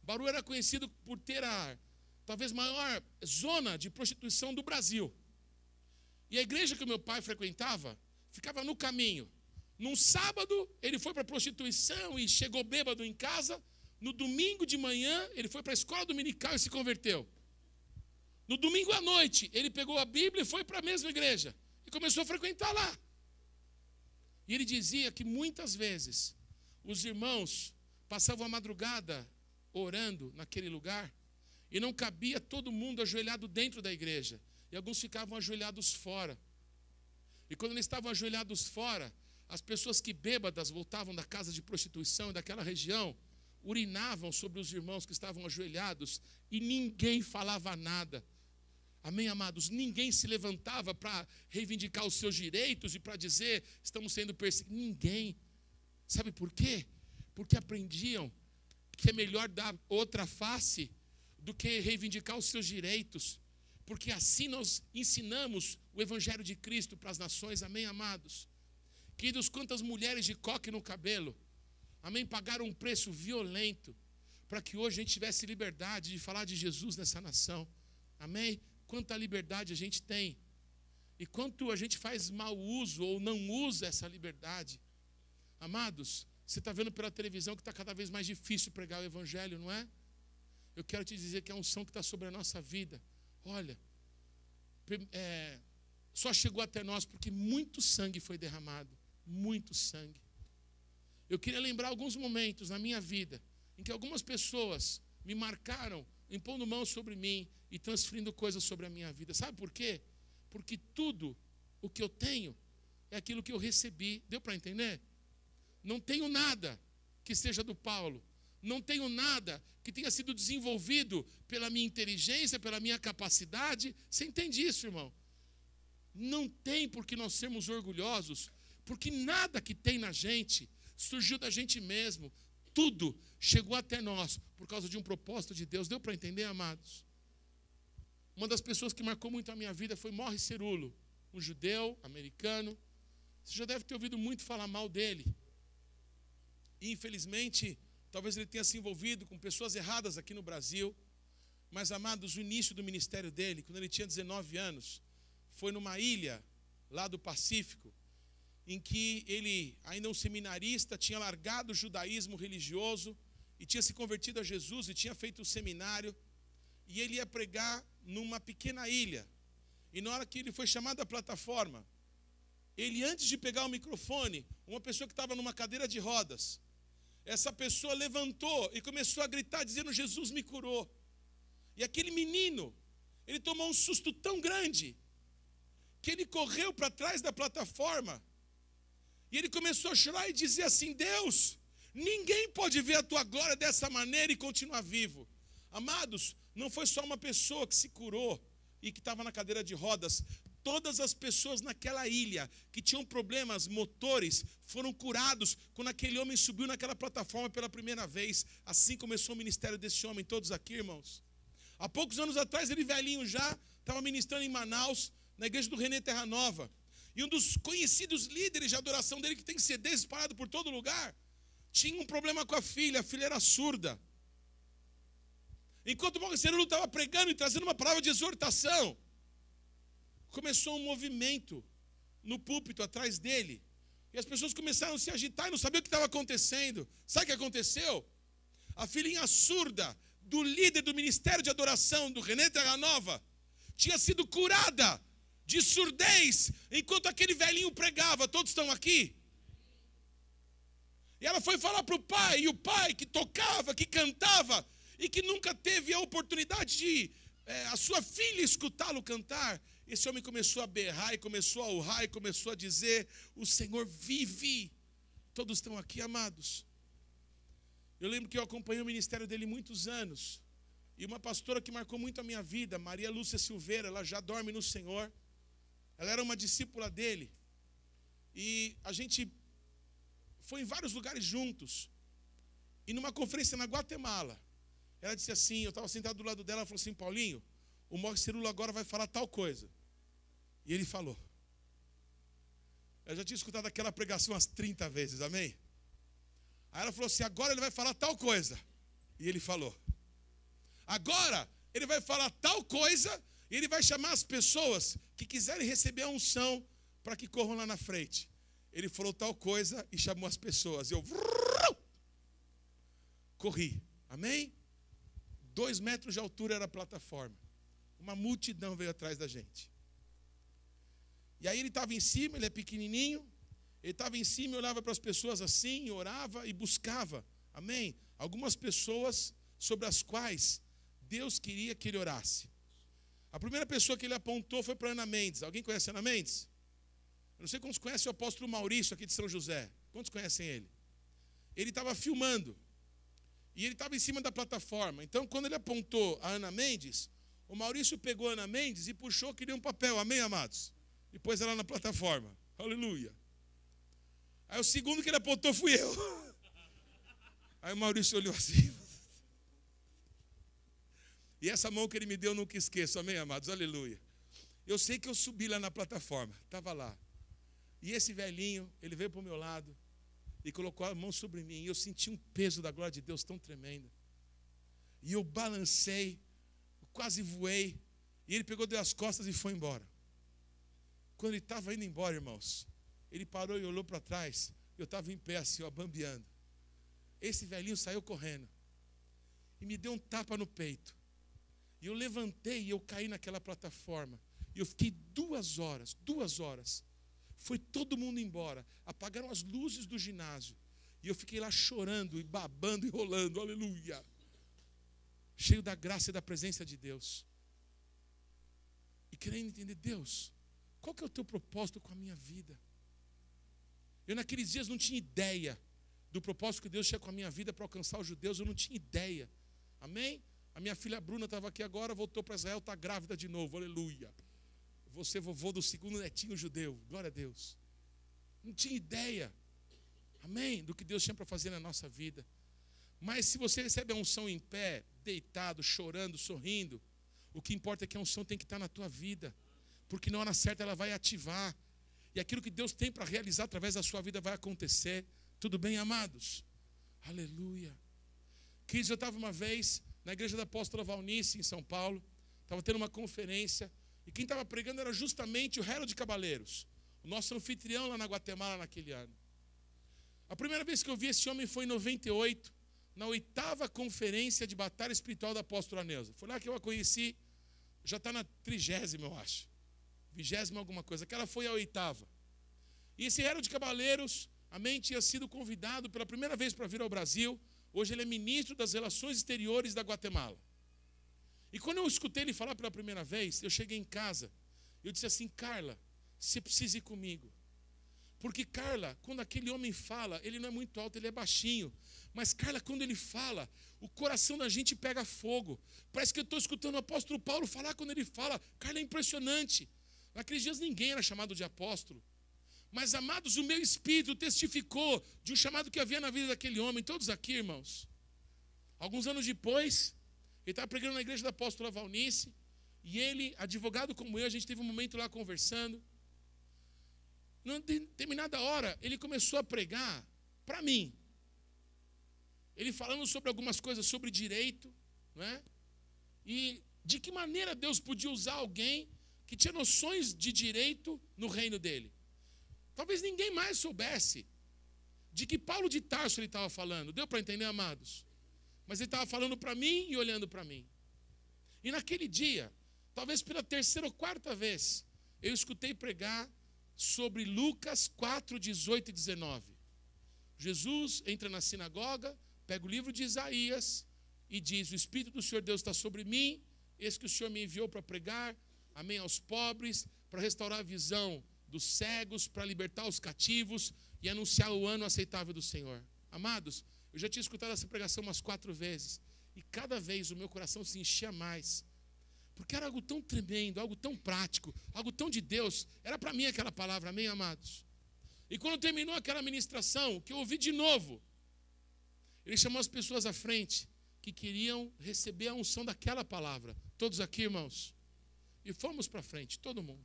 Speaker 1: Bauru era conhecido por ter a talvez maior zona de prostituição do Brasil. E a igreja que o meu pai frequentava ficava no caminho. Num sábado, ele foi para a prostituição e chegou bêbado em casa. No domingo de manhã, ele foi para a escola dominical e se converteu. No domingo à noite, ele pegou a Bíblia e foi para a mesma igreja. E começou a frequentar lá. E ele dizia que muitas vezes os irmãos passavam a madrugada orando naquele lugar e não cabia todo mundo ajoelhado dentro da igreja. E alguns ficavam ajoelhados fora. E quando eles estavam ajoelhados fora, as pessoas que bêbadas voltavam da casa de prostituição daquela região, urinavam sobre os irmãos que estavam ajoelhados e ninguém falava nada. Amém, amados? Ninguém se levantava para reivindicar os seus direitos e para dizer, estamos sendo perseguidos. Ninguém. Sabe por quê? Porque aprendiam que é melhor dar outra face do que reivindicar os seus direitos. Porque assim nós ensinamos o Evangelho de Cristo para as nações. Amém, amados? Queridos, quantas mulheres de coque no cabelo, amém, pagaram um preço violento para que hoje a gente tivesse liberdade de falar de Jesus nessa nação. Amém? Quanta liberdade a gente tem e quanto a gente faz mau uso ou não usa essa liberdade. Amados, você está vendo pela televisão que está cada vez mais difícil pregar o Evangelho, não é? Eu quero te dizer que é a unção que está sobre a nossa vida. Olha, só chegou até nós porque muito sangue foi derramado. Muito sangue. Eu queria lembrar alguns momentos na minha vida em que algumas pessoas me marcaram, impondo mão sobre mim e transferindo coisas sobre a minha vida. Sabe por quê? Porque tudo o que eu tenho é aquilo que eu recebi. Deu para entender? Não tenho nada que seja do Paulo. Não tenho nada que tenha sido desenvolvido pela minha inteligência, pela minha capacidade. Você entende isso, irmão? Não tem por que nós sermos orgulhosos, porque nada que tem na gente surgiu da gente mesmo. Tudo chegou até nós por causa de um propósito de Deus. Deu para entender, amados? Uma das pessoas que marcou muito a minha vida foi Morris Cerullo, um judeu americano. Você já deve ter ouvido muito falar mal dele. E, infelizmente, talvez ele tenha se envolvido com pessoas erradas aqui no Brasil. Mas, amados, o início do ministério dele, quando ele tinha 19 anos, foi numa ilha lá do Pacífico, em que ele, ainda um seminarista, tinha largado o judaísmo religioso e tinha se convertido a Jesus e tinha feito um seminário. E ele ia pregar numa pequena ilha. E na hora que ele foi chamado à plataforma, ele, antes de pegar o microfone, uma pessoa que estava numa cadeira de rodas, essa pessoa levantou e começou a gritar, dizendo: Jesus me curou. E aquele menino, ele tomou um susto tão grande, que ele correu para trás da plataforma. E ele começou a chorar e dizer assim: Deus, ninguém pode ver a tua glória dessa maneira e continuar vivo. Amados, não foi só uma pessoa que se curou e que estava na cadeira de rodas. Todas as pessoas naquela ilha que tinham problemas motores foram curados quando aquele homem subiu naquela plataforma pela primeira vez. Assim começou o ministério desse homem, todos aqui, irmãos. Há poucos anos atrás, ele velhinho já, estava ministrando em Manaus, na igreja do René Terra Nova. E um dos conhecidos líderes de adoração dele, que tem CD espalhado por todo lugar, tinha um problema com a filha era surda. Enquanto o Morgan Cerullo estava pregando e trazendo uma palavra de exortação, começou um movimento no púlpito atrás dele. E as pessoas começaram a se agitar e não sabiam o que estava acontecendo. Sabe o que aconteceu? A filhinha surda do líder do ministério de adoração do René Terra Nova tinha sido curada de surdez enquanto aquele velhinho pregava. Todos estão aqui? E ela foi falar para o pai, e o pai que tocava, que cantava, e que nunca teve a oportunidade de a sua filha escutá-lo cantar. Esse homem começou a berrar e começou a urrar e começou a dizer: o Senhor vive. Todos estão aqui, amados. Eu lembro que eu acompanhei o ministério dele muitos anos. E uma pastora que marcou muito a minha vida, Maria Lúcia Silveira, ela já dorme no Senhor. Ela era uma discípula dele. E a gente foi em vários lugares juntos. E numa conferência na Guatemala, ela disse assim, eu estava sentado do lado dela, ela falou assim: Paulinho, o Morgan Cerullo agora vai falar tal coisa. E ele falou. Eu já tinha escutado aquela pregação umas 30 vezes, amém? Aí ela falou assim: agora ele vai falar tal coisa. E ele falou. Agora ele vai falar tal coisa e ele vai chamar as pessoas que quiserem receber a unção para que corram lá na frente. Ele falou tal coisa e chamou as pessoas. Eu corri, amém? 2 metros de altura era a plataforma. Uma multidão veio atrás da gente. E aí ele estava em cima, ele é pequenininho. Ele estava em cima e olhava para as pessoas assim, orava e buscava, amém? Algumas pessoas sobre as quais Deus queria que ele orasse. A primeira pessoa que ele apontou foi para Ana Mendes. Alguém conhece Ana Mendes? Eu não sei quantos conhecem o apóstolo Maurício aqui de São José. Quantos conhecem ele? Ele estava filmando. E ele estava em cima da plataforma. Então, quando ele apontou a Ana Mendes, o Maurício pegou a Ana Mendes e puxou, queria um papel. Amém, amados? E pôs ela na plataforma. Aleluia. Aí o segundo que ele apontou fui eu. Aí o Maurício olhou assim. E essa mão que ele me deu eu nunca esqueço. Amém, amados? Aleluia. Eu sei que eu subi lá na plataforma. Estava lá. E esse velhinho, ele veio para o meu lado e colocou a mão sobre mim. E eu senti um peso da glória de Deus tão tremendo. E eu balancei, quase voei. E ele pegou, deu as costas e foi embora. Quando ele estava indo embora, irmãos, ele parou e olhou para trás. Eu estava em pé assim, ó, bambeando. Esse velhinho saiu correndo e me deu um tapa no peito. E eu levantei e eu caí naquela plataforma. E eu fiquei 2 horas. Foi todo mundo embora. Apagaram as luzes do ginásio. E eu fiquei lá chorando e babando e rolando. Aleluia. Cheio da graça e da presença de Deus. E querendo entender, Deus, qual que é o teu propósito com a minha vida? Eu naqueles dias não tinha ideia do propósito que Deus tinha com a minha vida para alcançar os judeus. Eu não tinha ideia. Amém? A minha filha Bruna estava aqui agora, voltou para Israel, está grávida de novo. Aleluia. Vou ser vovô do 2º netinho judeu. Glória a Deus. Não tinha ideia. Amém? Do que Deus tinha para fazer na nossa vida. Mas se você recebe a unção em pé, deitado, chorando, sorrindo, o que importa é que a unção tem que estar na tua vida. Porque na hora certa ela vai ativar. E aquilo que Deus tem para realizar através da sua vida vai acontecer. Tudo bem, amados? Aleluia. Queridos, eu estava uma vez na igreja da apóstola Valnice, em São Paulo. Estava tendo uma conferência. E quem estava pregando era justamente o Harold Cabaleiros, o nosso anfitrião lá na Guatemala naquele ano. A primeira vez que eu vi esse homem foi em 98, na 8ª conferência de batalha espiritual da apóstola Neuza. Foi lá que eu a conheci, já está na 30ª, eu acho. 20ª alguma coisa. Aquela foi a 8ª. E esse Harold Cabaleiros, amém, tinha sido convidado pela primeira vez para vir ao Brasil. Hoje ele é ministro das Relações Exteriores da Guatemala. E quando eu escutei ele falar pela primeira vez, eu cheguei em casa, eu disse assim: Carla, você precisa ir comigo. Porque, Carla, quando aquele homem fala, ele não é muito alto, ele é baixinho. Mas, Carla, quando ele fala, o coração da gente pega fogo. Parece que eu estou escutando o apóstolo Paulo falar quando ele fala. Carla, é impressionante. Naqueles dias ninguém era chamado de apóstolo. Mas, amados, o meu espírito testificou de um chamado que havia na vida daquele homem. Todos aqui, irmãos. Alguns anos depois, ele estava pregando na igreja da apóstola Valnice. E ele, advogado como eu, a gente teve um momento lá conversando. Numa determinada hora, ele começou a pregar para mim. Ele falando sobre algumas coisas sobre direito, não é? E de que maneira Deus podia usar alguém que tinha noções de direito no reino dele. Talvez ninguém mais soubesse de que Paulo de Tarso ele estava falando. Deu para entender, amados? Mas ele estava falando para mim e olhando para mim. E naquele dia, talvez pela terceira ou quarta vez, eu escutei pregar sobre Lucas 4, 18 e 19. Jesus entra na sinagoga, pega o livro de Isaías e diz: o Espírito do Senhor Deus está sobre mim, eis que o Senhor me enviou para pregar, amém, aos pobres, para restaurar a visão dos cegos, para libertar os cativos e anunciar o ano aceitável do Senhor. Amados, eu já tinha escutado essa pregação umas 4 vezes, e cada vez o meu coração se enchia mais, porque era algo tão tremendo, algo tão prático, algo tão de Deus. Era para mim aquela palavra, amém, amados? E quando terminou aquela ministração, que eu ouvi de novo, ele chamou as pessoas à frente, que queriam receber a unção daquela palavra. Todos aqui, irmãos. E fomos para frente, todo mundo.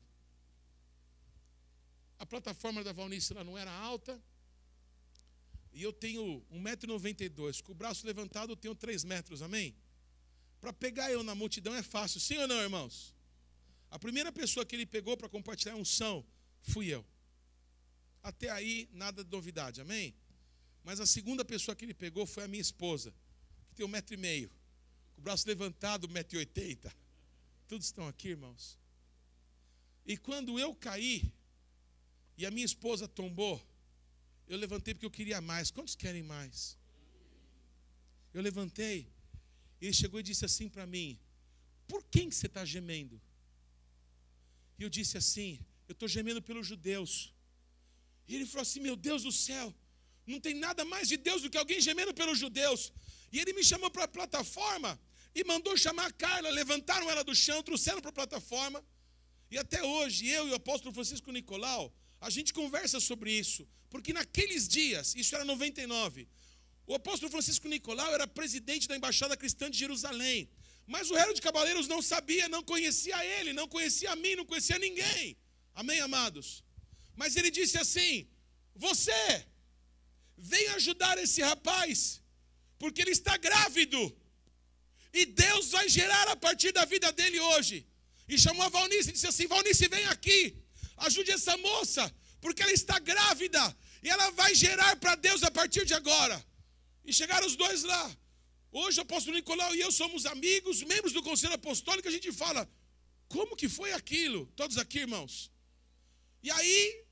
Speaker 1: A plataforma da Valnice lá não era alta, e eu tenho 1,92 m, com o braço levantado eu tenho 3 metros, amém? Para pegar eu na multidão é fácil, sim ou não, irmãos? A primeira pessoa que ele pegou para compartilhar a unção fui eu. Até aí, nada de novidade, amém? Mas a segunda pessoa que ele pegou foi a minha esposa, que tem 1,5 m, com o braço levantado, 1,80 m. Todos estão aqui, irmãos? E quando eu caí, e a minha esposa tombou, eu levantei porque eu queria mais. Quantos querem mais? Eu levantei. Ele chegou e disse assim para mim: por quem que você está gemendo? E eu disse assim: eu estou gemendo pelos judeus. E ele falou assim: meu Deus do céu, não tem nada mais de Deus do que alguém gemendo pelos judeus. E ele me chamou para a plataforma e mandou chamar a Carla. Levantaram ela do chão, trouxeram para a plataforma. E até hoje, eu e o apóstolo Francisco Nicolau, a gente conversa sobre isso. Porque naqueles dias, isso era 99, o apóstolo Francisco Nicolau era presidente da Embaixada Cristã de Jerusalém. Mas o Herode Cabaleiros não sabia, não conhecia ele, não conhecia a mim, não conhecia ninguém. Amém, amados? Mas ele disse assim: você, vem ajudar esse rapaz, porque ele está grávido. E Deus vai gerar a partir da vida dele hoje. E chamou a Valnice e disse assim: Valnice, vem aqui, ajude essa moça, porque ela está grávida. E ela vai gerar para Deus a partir de agora. E chegaram os dois lá. Hoje o apóstolo Nicolau e eu somos amigos, membros do Conselho Apostólico. A gente fala: como que foi aquilo? Todos aqui, irmãos. E aí,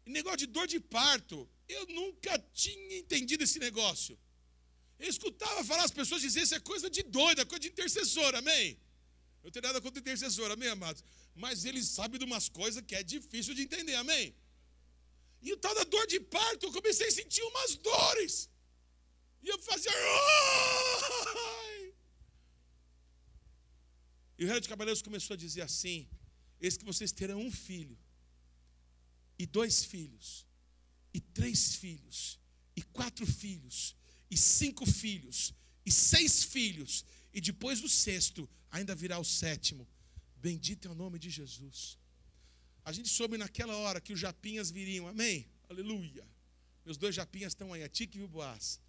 Speaker 1: negócio de dor de parto, eu nunca tinha entendido esse negócio. Eu escutava falar as pessoas dizer: isso é coisa de doida, coisa de intercessor, amém? Eu tenho nada contra intercessor, amém, amados? Mas eles sabem de umas coisas que é difícil de entender, amém? E o tal da dor de parto, eu comecei a sentir umas dores. E eu fazia... E o Herode Cabaleiros começou a dizer assim: eis que vocês terão um filho, e 2 filhos, e 3 filhos, e 4 filhos, e 5 filhos, e 6 filhos, e depois do 6º ainda virá o 7º. Bendito é o nome de Jesus. A gente soube naquela hora que os japinhas viriam, amém? Aleluia. Meus 2 japinhas estão aí, a Tique e o Boaz.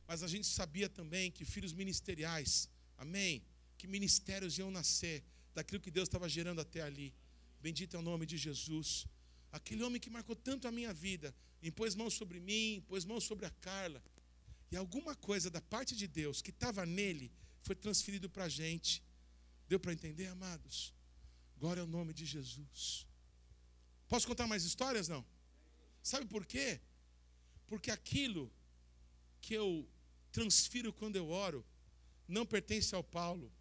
Speaker 1: Mas a gente sabia também que filhos ministeriais, amém? Que ministérios iam nascer daquilo que Deus estava gerando até ali. Bendito é o nome de Jesus. Aquele homem que marcou tanto a minha vida, impôs mão sobre mim, impôs mão sobre a Carla. E alguma coisa da parte de Deus que estava nele foi transferido para a gente. Deu para entender, amados? Glória ao nome de Jesus. Posso contar mais histórias? Não? Sabe por quê? Porque aquilo que eu transfiro quando eu oro não pertence ao Paulo.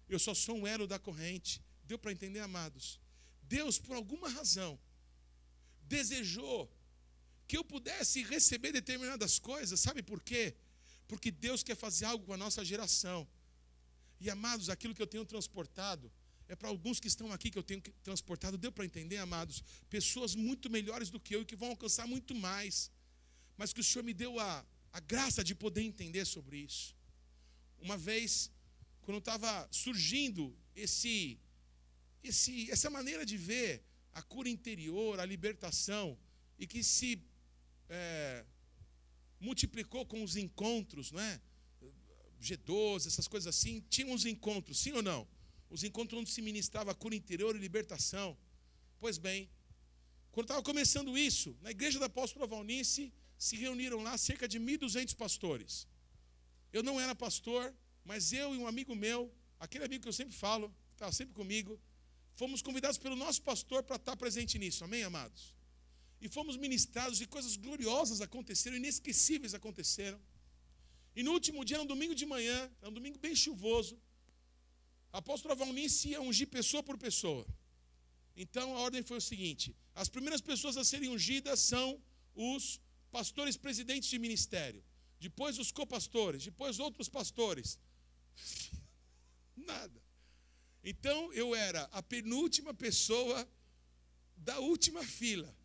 Speaker 1: Eu só sou um elo da corrente. Deu para entender, amados? Deus, por alguma razão, desejou que eu pudesse receber determinadas coisas. Sabe por quê? Porque Deus quer fazer algo com a nossa geração. E amados, aquilo que eu tenho transportado é para alguns que estão aqui que eu tenho transportado. Deu para entender, amados? Pessoas muito melhores do que eu e que vão alcançar muito mais. Mas que o Senhor me deu a graça de poder entender sobre isso. Uma vez, quando estava surgindo essa maneira de ver a cura interior, a libertação, e que se multiplicou com os encontros, não é? G12, essas coisas assim, tinha uns encontros, sim ou não? Os encontros onde se ministrava a cura interior e libertação. Pois bem, quando estava começando isso, na igreja da apóstola Valnice, se reuniram lá cerca de 1.200 pastores. Eu não era pastor, mas eu e um amigo meu, aquele amigo que eu sempre falo, que estava sempre comigo, fomos convidados pelo nosso pastor para estar presente nisso, amém, amados? E fomos ministrados e coisas gloriosas aconteceram, inesquecíveis aconteceram. E no último dia, no domingo de manhã, era um domingo bem chuvoso, a apóstola Valnice ia ungir pessoa por pessoa. Então a ordem foi o seguinte: as primeiras pessoas a serem ungidas são os pastores presidentes de ministério, depois os copastores, depois outros pastores. Nada. Então eu era a penúltima pessoa da última fila.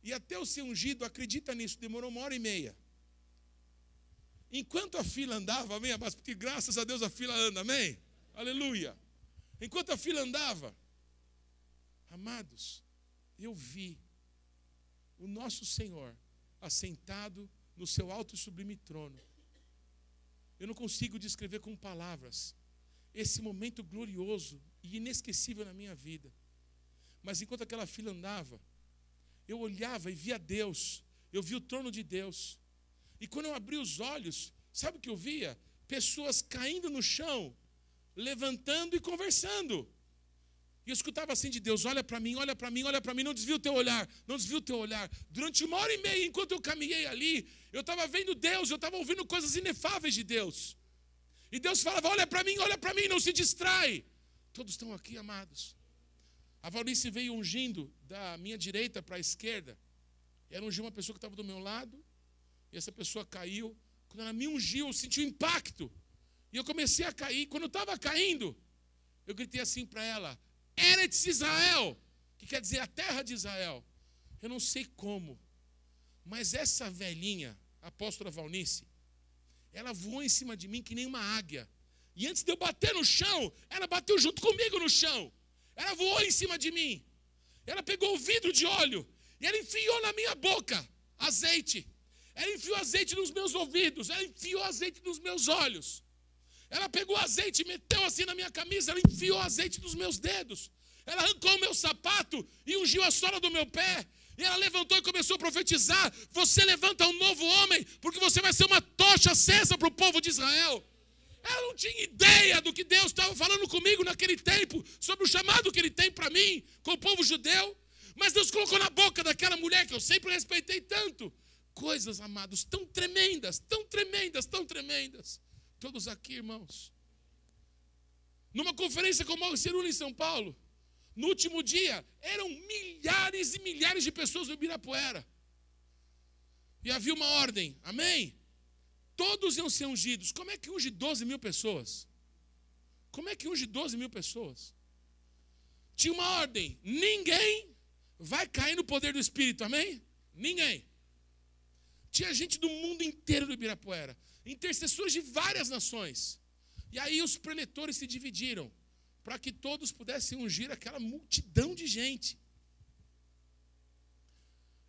Speaker 1: E até eu ser ungido, acredita nisso, demorou 1h30. Enquanto a fila andava, amém, mas porque graças a Deus a fila anda, amém? Aleluia. Enquanto a fila andava, amados, eu vi o nosso Senhor assentado no seu alto e sublime trono. Eu não consigo descrever com palavras esse momento glorioso e inesquecível na minha vida. Mas enquanto aquela fila andava, eu olhava e via Deus, eu vi o trono de Deus. E quando eu abri os olhos, sabe o que eu via? Pessoas caindo no chão, levantando e conversando. E eu escutava assim de Deus: olha para mim, olha para mim, olha para mim, não desvia o teu olhar, não desvia o teu olhar. Durante 1h30, enquanto eu caminhei ali, eu estava vendo Deus, eu estava ouvindo coisas inefáveis de Deus. E Deus falava: olha para mim, não se distrai. Todos estão aqui, amados. A Valnice veio ungindo da minha direita para a esquerda. Ela ungiu uma pessoa que estava do meu lado, e essa pessoa caiu. Quando ela me ungiu, eu senti um impacto. E eu comecei a cair. Quando eu estava caindo, eu gritei assim para ela: Eretz Israel, que quer dizer a terra de Israel. Eu não sei como, mas essa velhinha, a apóstola Valnice, ela voou em cima de mim que nem uma águia. E antes de eu bater no chão, ela bateu junto comigo no chão. Ela voou em cima de mim. Ela pegou o vidro de óleo e ela enfiou na minha boca azeite. Ela enfiou azeite nos meus ouvidos. Ela enfiou azeite nos meus olhos. Ela pegou azeite e meteu assim na minha camisa. Ela enfiou azeite nos meus dedos. Ela arrancou o meu sapato e ungiu a sola do meu pé. E ela levantou e começou a profetizar: você levanta um novo homem, porque você vai ser uma tocha acesa para o povo de Israel. Ela não tinha ideia do que Deus estava falando comigo naquele tempo, sobre o chamado que Ele tem para mim, com o povo judeu. Mas Deus colocou na boca daquela mulher que eu sempre respeitei tanto coisas, amados, tão tremendas, tão tremendas, tão tremendas. Todos aqui, irmãos. Numa conferência com o Mauro Cerulli em São Paulo, no último dia, eram milhares e milhares de pessoas no Ibirapuera. E havia uma ordem, amém? Todos iam ser ungidos. Como é que unge 12.000 pessoas? Como é que unge 12.000 pessoas? Tinha uma ordem: ninguém vai cair no poder do Espírito, amém? Ninguém. Tinha gente do mundo inteiro do Ibirapuera, intercessores de várias nações. E aí os preletores se dividiram para que todos pudessem ungir aquela multidão de gente.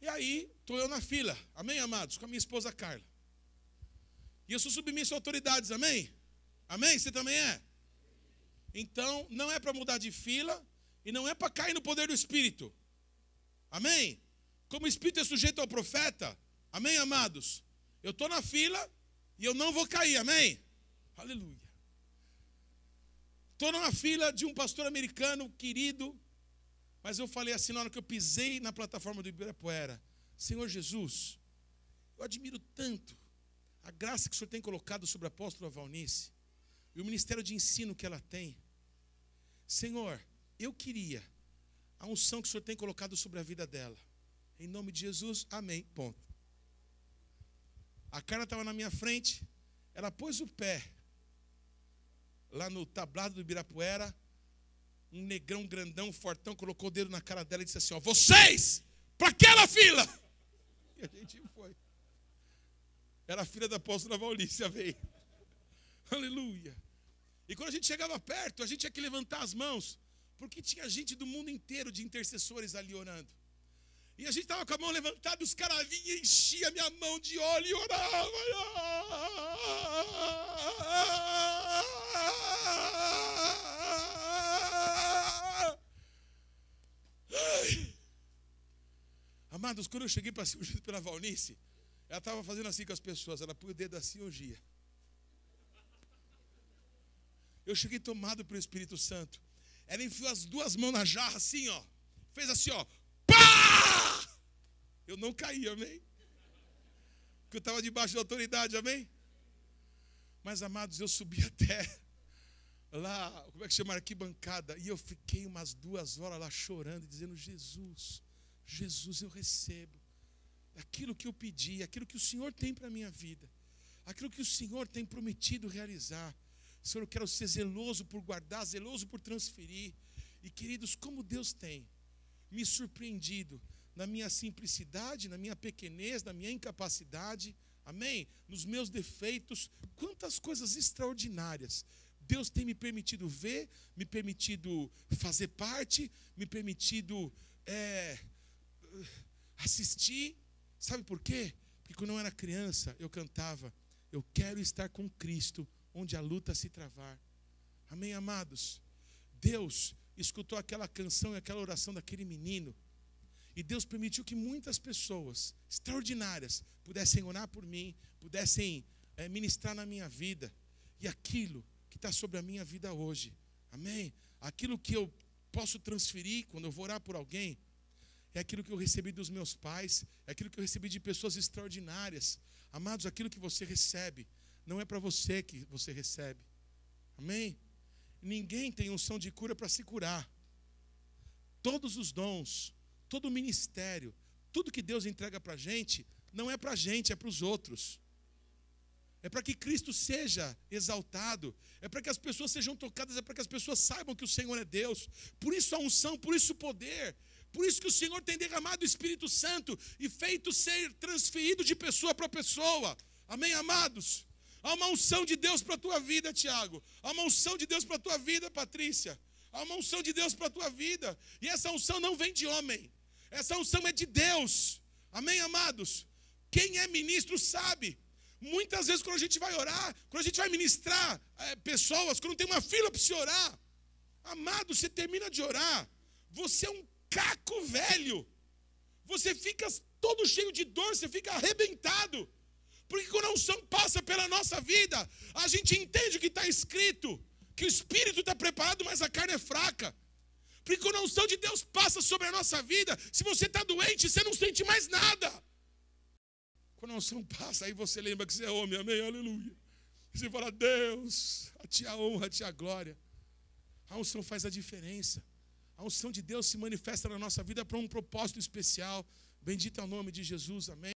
Speaker 1: E aí estou eu na fila, amém, amados? Com a minha esposa Carla. E eu sou submisso a autoridades, amém? Amém? Você também é? Então, não é para mudar de fila e não é para cair no poder do Espírito. Amém? Como o Espírito é sujeito ao profeta, amém, amados? Eu estou na fila e eu não vou cair, amém? Aleluia. Estou numa fila de um pastor americano querido, mas eu falei assim na hora que eu pisei na plataforma do Ibirapuera: Senhor Jesus, eu admiro tanto a graça que o Senhor tem colocado sobre a apóstola Valnice e o ministério de ensino que ela tem. Senhor, eu queria a unção que o Senhor tem colocado sobre a vida dela. Em nome de Jesus, amém. Ponto. A Carla estava na minha frente, ela pôs o pé lá no tablado do Ibirapuera, um negrão grandão, fortão, colocou o dedo na cara dela e disse assim, ó, vocês, para aquela fila! E a gente foi. Era a filha da apóstola Valnícia, veio. Aleluia. E quando a gente chegava perto, a gente tinha que levantar as mãos, porque tinha gente do mundo inteiro de intercessores ali orando. E a gente estava com a mão levantada, os caras vinham e enchiam a minha mão de óleo e oravam. Amados, quando eu cheguei para ser ungido pela Valnice, ela estava fazendo assim com as pessoas, ela põe o dedo assim e ungia. Eu cheguei tomado pelo Espírito Santo. Ela enfiou as duas mãos na jarra assim, ó. Fez assim, ó. Pá! Eu não caí, amém? Porque eu estava debaixo da autoridade, amém? Mas, amados, eu subi até lá, como é que chama? Arquibancada. E eu fiquei umas 2 horas lá chorando e dizendo, Jesus, Jesus, eu recebo aquilo que eu pedi, aquilo que o Senhor tem para a minha vida, aquilo que o Senhor tem prometido realizar. Senhor, eu quero ser zeloso por guardar, zeloso por transferir. E, queridos, como Deus tem me surpreendido na minha simplicidade, na minha pequenez, na minha incapacidade, amém? Nos meus defeitos, quantas coisas extraordinárias Deus tem me permitido ver, me permitido fazer parte, me permitido assistir. Sabe por quê? Porque quando eu era criança, eu cantava, eu quero estar com Cristo, onde a luta se travar. Amém, amados? Deus escutou aquela canção e aquela oração daquele menino. E Deus permitiu que muitas pessoas extraordinárias pudessem orar por mim, pudessem ministrar na minha vida. E aquilo que está sobre a minha vida hoje, amém? Aquilo que eu posso transferir quando eu vou orar por alguém, é aquilo que eu recebi dos meus pais, é aquilo que eu recebi de pessoas extraordinárias. Amados, aquilo que você recebe, não é para você que você recebe. Amém? Ninguém tem unção de cura para se curar. Todos os dons, todo o ministério, tudo que Deus entrega para a gente, não é para a gente, é para os outros. É para que Cristo seja exaltado, é para que as pessoas sejam tocadas, é para que as pessoas saibam que o Senhor é Deus. Por isso a unção, por isso o poder, por isso que o Senhor tem derramado o Espírito Santo e feito ser transferido de pessoa para pessoa. Amém, amados? Há uma unção de Deus para a tua vida, Tiago. Há uma unção de Deus para a tua vida, Patrícia. Há uma unção de Deus para a tua vida. E essa unção não vem de homem. Essa unção é de Deus. Amém, amados? Quem é ministro sabe. Muitas vezes quando a gente vai orar, quando a gente vai ministrar pessoas, quando tem uma fila para se orar, amado, você termina de orar, você é um caco velho. Você fica todo cheio de dor, você fica arrebentado. Porque quando a unção passa pela nossa vida, a gente entende o que está escrito, que o Espírito está preparado, mas a carne é fraca. Porque quando a unção de Deus passa sobre a nossa vida, se você está doente, você não sente mais nada. Quando a unção passa, aí você lembra que você é homem, amém, aleluia. Você fala, Deus, a ti a honra, a ti a glória. A unção faz a diferença. A unção de Deus se manifesta na nossa vida para um propósito especial. Bendito é o nome de Jesus, amém.